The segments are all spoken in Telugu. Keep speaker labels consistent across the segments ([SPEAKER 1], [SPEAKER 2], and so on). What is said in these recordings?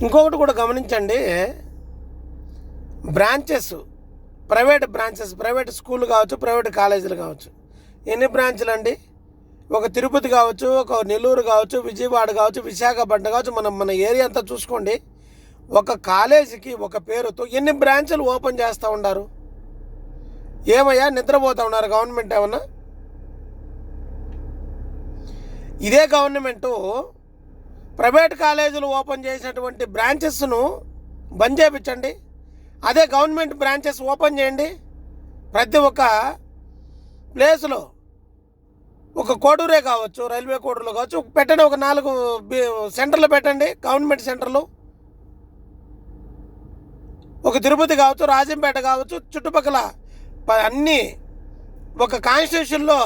[SPEAKER 1] ఇంకొకటి కూడా గమనించండి, బ్రాంచెస్, ప్రైవేట్ స్కూల్ కావచ్చు, ప్రైవేట్ కాలేజీలు కావచ్చు, ఎన్ని బ్రాంచ్లు అండి? ఒక తిరుపతి కావచ్చు, ఒక నెల్లూరు కావచ్చు, విజయవాడ కావచ్చు, విశాఖపట్నం కావచ్చు, మన ఏరియా అంతా చూసుకోండి. ఒక కాలేజీకి ఒక పేరుతో ఎన్ని బ్రాంచ్లు ఓపెన్ చేస్తూ ఉన్నారు. ఏమయ్యా నిద్రపోతూ ఉన్నారు గవర్నమెంట్ ఏమన్నా? ఇదే గవర్నమెంటు ప్రైవేట్ కాలేజీలు ఓపెన్ చేసినటువంటి బ్రాంచెస్ను బంద్ చేయించండి. అదే గవర్నమెంట్ బ్రాంచెస్ ఓపెన్ చేయండి. ప్రతి ఒక్క ప్లేస్లో, ఒక కోడూరే కావచ్చు, రైల్వే కోడూరులో కావచ్చు, పెట్టండి. ఒక 4 సెంటర్లు పెట్టండి, గవర్నమెంట్ సెంటర్లు. ఒక తిరుపతి కావచ్చు, రాజంపేట కావచ్చు, చుట్టుపక్కల అన్నీ ఒక కాన్స్టిట్యూషన్లో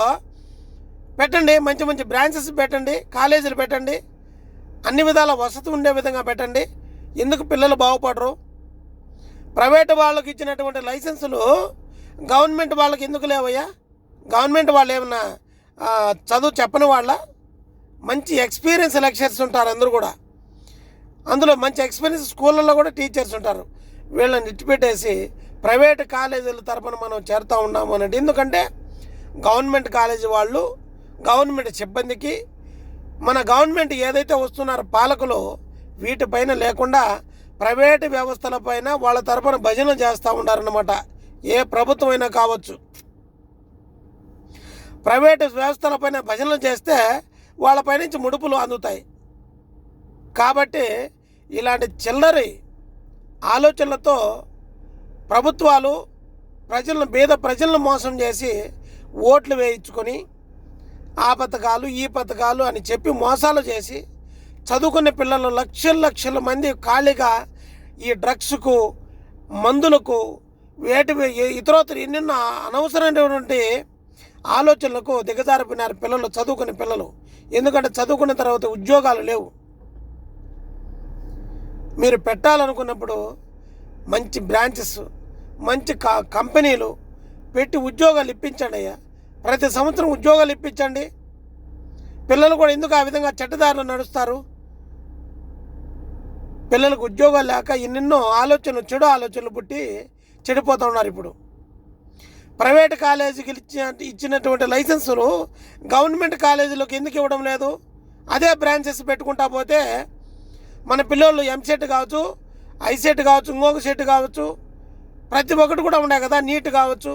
[SPEAKER 1] పెట్టండి. మంచి మంచి బ్రాంచెస్ పెట్టండి, కాలేజీలు పెట్టండి, అన్ని విధాల వసతి ఉండే విధంగా పెట్టండి. ఎందుకు పిల్లలు బాగుపడరు? ప్రైవేటు వాళ్ళకి ఇచ్చినటువంటి లైసెన్సులు గవర్నమెంట్ వాళ్ళకి ఎందుకు లేవయ్యా? గవర్నమెంట్ వాళ్ళు ఏమన్నా చదువు చెప్పని వాళ్ళ? మంచి ఎక్స్పీరియన్స్ లెక్చరర్స్ ఉంటారు అందరూ కూడా. అందులో మంచి ఎక్స్పీరియన్స్ స్కూళ్ళల్లో కూడా టీచర్స్ ఉంటారు. వీళ్ళని ఇచ్చిపెట్టేసి ప్రైవేట్ కాలేజీల తరపున మనం చేరుతూ ఉన్నాము అన్నట్టు. ఎందుకంటే గవర్నమెంట్ కాలేజీ వాళ్ళు, గవర్నమెంట్ సిబ్బందికి మన గవర్నమెంట్ ఏదైతే వస్తున్నారో పాలకులు, వీటిపైన లేకుండా ప్రైవేటు వ్యవస్థలపైన వాళ్ళ తరపున భజనలు చేస్తూ ఉన్నారన్నమాట. ఏ ప్రభుత్వం అయినా కావచ్చు, ప్రైవేటు వ్యవస్థలపైన భజనలు చేస్తే వాళ్ళపై నుంచి ముడుపులు అందుతాయి. కాబట్టి ఇలాంటి చిల్లరి ఆలోచనలతో ప్రభుత్వాలు బీద ప్రజలను మోసం చేసి ఓట్లు వేయించుకొని ఆ పథకాలు ఈ పథకాలు అని చెప్పి మోసాలు చేసి చదువుకునే పిల్లలు లక్షల మంది ఖాళీగా ఈ డ్రగ్స్కు, మందులకు, ఇతరోత్తర ఎన్నెన్నో అనవసరమైనటువంటి ఆలోచనలకు దిగజారిపోయినారు పిల్లలు, చదువుకునే పిల్లలు. ఎందుకంటే చదువుకున్న తర్వాత ఉద్యోగాలు లేవు. మీరు పెట్టాలనుకున్నప్పుడు మంచి బ్రాంచెస్, మంచి కంపెనీలు పెట్టి ఉద్యోగాలు ఇప్పించండి అయ్యా. ప్రతి సంవత్సరం ఉద్యోగాలు ఇప్పించండి. పిల్లలు కూడా ఎందుకు ఆ విధంగా చెడ్డదారులు నడుస్తారు? పిల్లలకు ఉద్యోగాలు లేక ఎన్నెన్నో చెడు ఆలోచనలు పుట్టి చెడిపోతూ ఉన్నారు. ఇప్పుడు ప్రైవేట్ కాలేజీకి ఇచ్చినటువంటి లైసెన్సులు గవర్నమెంట్ కాలేజీలకు ఎందుకు ఇవ్వడం లేదు? అదే బ్రాంచెస్ పెట్టుకుంటా పోతే మన పిల్లలు ఎంసెట్ కావచ్చు, ఐసెట్ కావచ్చు, ఇంకొక సెట్ కావచ్చు, ప్రతి ఒక్కటి కూడా ఉన్నాయి కదా, నీట్ కావచ్చు.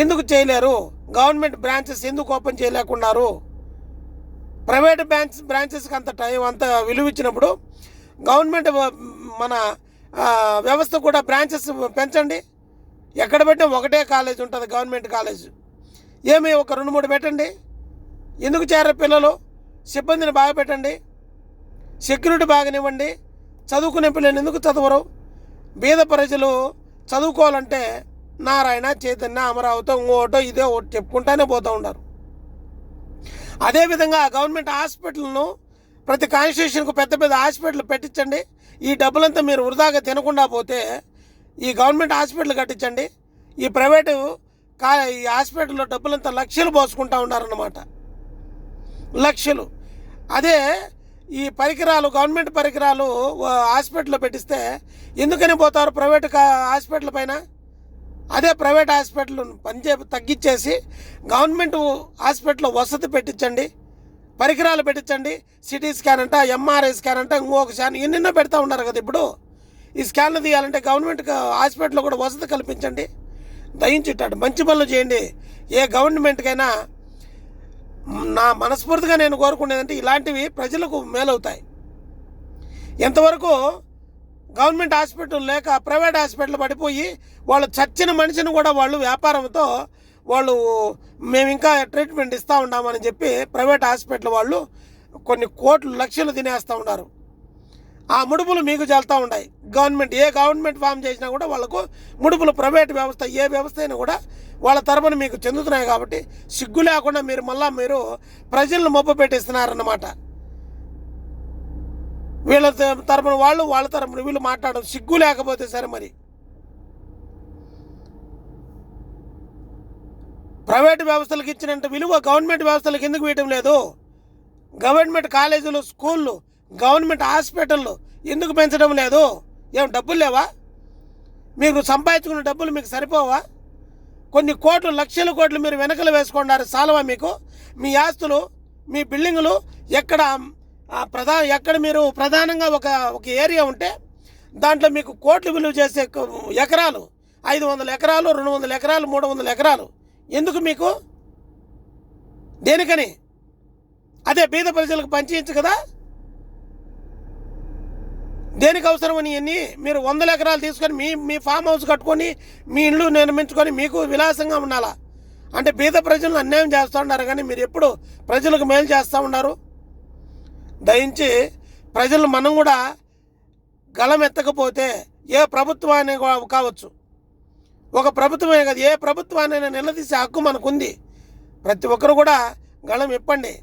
[SPEAKER 1] ఎందుకు చేయలేరు? గవర్నమెంట్ బ్రాంచెస్ ఎందుకు ఓపెన్ చేయలేకున్నారు? ప్రైవేట్ బ్రాంచెస్కి అంత టైం, అంత విలువ ఇచ్చినప్పుడు గవర్నమెంట్ మన వ్యవస్థ కూడా బ్రాంచెస్ పెంచండి. ఎక్కడ పెట్టినా ఒకటే కాలేజ్ ఉంటుంది, గవర్నమెంట్ కాలేజ్. ఏమి ఒక 2-3 పెట్టండి. ఎందుకు చేరే పిల్లలు? సిబ్బందిని బాగా పెట్టండి, సెక్యూరిటీ బాగానివ్వండి. చదువుకునే పిల్లలు ఎందుకు చదవరు? బీద ప్రజలు చదువుకోవాలంటే నారాయణ, చైతన్య, అమరావతి, ఇంకోటో ఇదే ఒకటి చెప్పుకుంటానే పోతూ ఉన్నారు. అదేవిధంగా గవర్నమెంట్ హాస్పిటల్ను ప్రతి కాన్స్టిట్యూషన్కు పెద్ద హాస్పిటల్ పెట్టించండి. ఈ డబ్బులంతా మీరు వృధాగా తినకుండా పోతే ఈ గవర్నమెంట్ హాస్పిటల్ కట్టించండి. ఈ ప్రైవేటు ఈ హాస్పిటల్లో డబ్బులంతా లక్షలు పోసుకుంటూ ఉన్నారన్నమాట, లక్షలు. అదే ఈ పరికరాలు, గవర్నమెంట్ పరికరాలు హాస్పిటల్లో పెట్టిస్తే ఎందుకని పోతారు ప్రైవేట్ హాస్పిటల్ పైన? అదే ప్రైవేట్ హాస్పిటల్ తగ్గించేసి గవర్నమెంట్ హాస్పిటల్లో వసతి పెట్టించండి, పరికరాలు పెట్టించండి. సిటీ స్కాన్ అంట, ఎంఆర్ఐ స్కాన్ అంట, ఇంకొక స్కాన్, ఎన్నెన్నో పెడతా ఉన్నారు కదా. ఇప్పుడు ఈ స్కాన్లు తీయాలంటే గవర్నమెంట్ హాస్పిటల్లో కూడా వసతి కల్పించండి. దయించుంటాడు, మంచి పనులు చేయండి. ఏ గవర్నమెంట్కైనా నా మనస్ఫూర్తిగా నేను కోరుకునేదంటే ఇలాంటివి ప్రజలకు మేలవుతాయి. ఎంతవరకు గవర్నమెంట్ హాస్పిటల్ లేక ప్రైవేట్ హాస్పిటల్ పడిపోయి వాళ్ళు చచ్చిన మనిషిని కూడా వాళ్ళు వ్యాపారంతో వాళ్ళు మేము ఇంకా ట్రీట్మెంట్ ఇస్తూ ఉన్నామని చెప్పి ప్రైవేట్ హాస్పిటల్ వాళ్ళు కొన్ని కోట్లు, లక్షలు తినేస్తూ ఉన్నారు. ఆ ముడుపులు మీకు జల్తూ ఉన్నాయి. ఏ గవర్నమెంట్ ఫామ్ చేసినా కూడా వాళ్ళకు ముడుపులు, ప్రైవేట్ వ్యవస్థ ఏ వ్యవస్థ అయినా కూడా వాళ్ళ తరపున మీకు చెందుతున్నాయి. కాబట్టి సిగ్గు లేకుండా మీరు ప్రజలను మొబ్బ పెట్టిస్తున్నారన్నమాట. వీళ్ళ తరపున వాళ్ళు, వాళ్ళ తరపున వీళ్ళు మాట్లాడడం సిగ్గు లేకపోతే సరే. మరి ప్రైవేట్ వ్యవస్థలకు ఇచ్చినంత విలువ గవర్నమెంట్ వ్యవస్థలకు ఎందుకు వేయడం లేదు? గవర్నమెంట్ కాలేజీలు, స్కూళ్ళు గవర్నమెంట్ హాస్పిటళ్ళు ఎందుకు పెంచడం లేదు? ఏం డబ్బులు లేవా? మీకు సంపాదించుకున్న డబ్బులు మీకు సరిపోవా? కొన్ని కోట్లు, లక్షల కోట్లు మీరు వెనకలు వేసుకున్నారు, చాలవా మీకు? మీ ఆస్తులు, మీ బిల్డింగులు ఎక్కడ ఎక్కడ మీరు ప్రధానంగా ఒక ఏరియా ఉంటే దాంట్లో మీకు కోట్లు విలువ చేసే ఎకరాలు, 500 ఎకరాలు, 200 ఎకరాలు, 300 ఎకరాలు ఎందుకు మీకు? దేనికని? అదే బీద ప్రజలకు పంచేయచ్చు కదా. దేనికి అవసరమని ఇవన్నీ? మీరు 100 ఎకరాలు తీసుకొని మీ ఫామ్ హౌస్ కట్టుకొని మీ ఇల్లు నిర్మించుకొని మీకు విలాసంగా ఉండాలా? అంటే బీద ప్రజలను అన్యాయం చేస్తూ ఉన్నారు, కానీ మీరు ఎప్పుడు ప్రజలకు మేలు చేస్తూ ఉన్నారు? దయించి ప్రజలు మనం కూడా గళం ఎత్తకపోతే ఏ ప్రభుత్వాన్ని కావచ్చు, ఒక ప్రభుత్వమే కాదు, ఏ ప్రభుత్వాన్ని నిలదీసే హక్కు మనకుంది. ప్రతి ఒక్కరు కూడా గళం ఇప్పండి,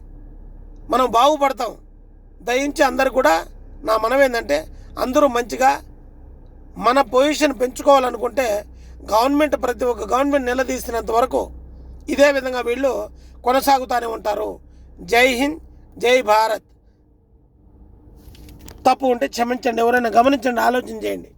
[SPEAKER 1] మనం బాగుపడతాం. దయించి అందరు కూడా నా మనం ఏంటంటే అందరూ మంచిగా మన పొజిషన్ పెంచుకోవాలనుకుంటే ప్రతి ఒక్క గవర్నమెంట్ నిలదీసినంత వరకు ఇదే విధంగా వీళ్ళు కొనసాగుతూనే ఉంటారు. జై హింద్, జై భారత్. తప్పు ఉంటే క్షమించండి, ఎవరైనా గమనించండి, ఆలోచన చేయండి.